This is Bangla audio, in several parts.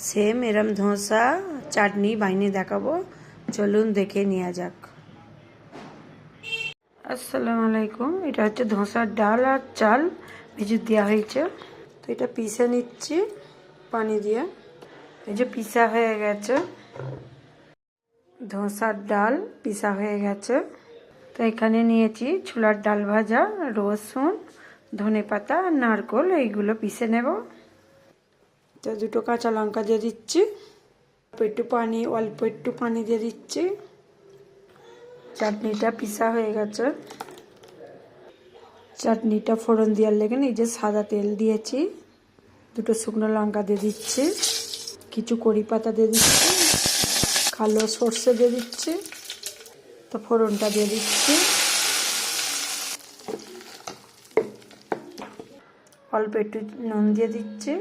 সেম এরম ধোসা চাটনি বানিয়ে দেখাবো, চলুন দেখে নেওয়া যাক। আসসালামু আলাইকুম। এটা হচ্ছে ধোসার ডাল আর চাল ভেজে দেওয়া হয়েছে। তো এটা পিষে নিচ্ছি পানি দিয়ে। এই যে পিষা হয়ে গেছে, ধোসার ডাল পিষা হয়ে গেছে। তো এখানে নিয়েছি ছোলার ডাল ভাজা, রসুন, ধনেপাতা আর নারকেল, এইগুলো পিষে নেব। তো দুটো কাঁচা লঙ্কা দিয়ে দিচ্ছি, অল্প একটু পানি দিয়ে দিচ্ছি। চাটনিটা পিষা হয়ে গেছে। চাটনিটা ফোড়ন দেওয়ার লেগে এই যে সাদা তেল দিয়েছি, দুটো শুকনো লঙ্কা দিয়ে দিচ্ছি, কিছু কড়ি পাতা দিয়ে দিচ্ছি, কালো সর্ষে দিয়ে দিচ্ছি। তো ফোড়নটা দিয়ে দিচ্ছি, অল্প একটু নুন দিয়ে দিচ্ছি,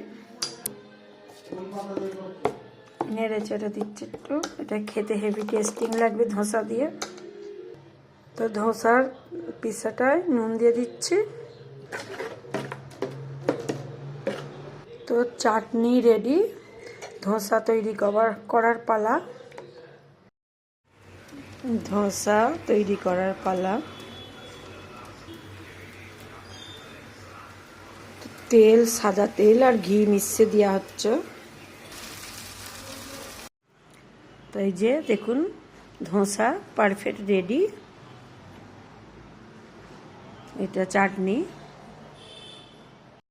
নেড়ে চেড়ে দিচ্ছি একটু। এটা খেতে হেভি টেস্টিং লাগবে ধোসা দিয়ে। তো ধোসার পিসাটায় নুন দিয়ে দিচ্ছি। তো চাটনি রেডি, ধোসা তৈরি করার পালা। ধোসা তৈরি করার পালা। তেল, সাদা তেল আর ঘি মিশিয়ে দেওয়া হচ্ছে। তো এই যে দেখুন ধোসা পারফেক্ট রেডি। এটা চাটনি।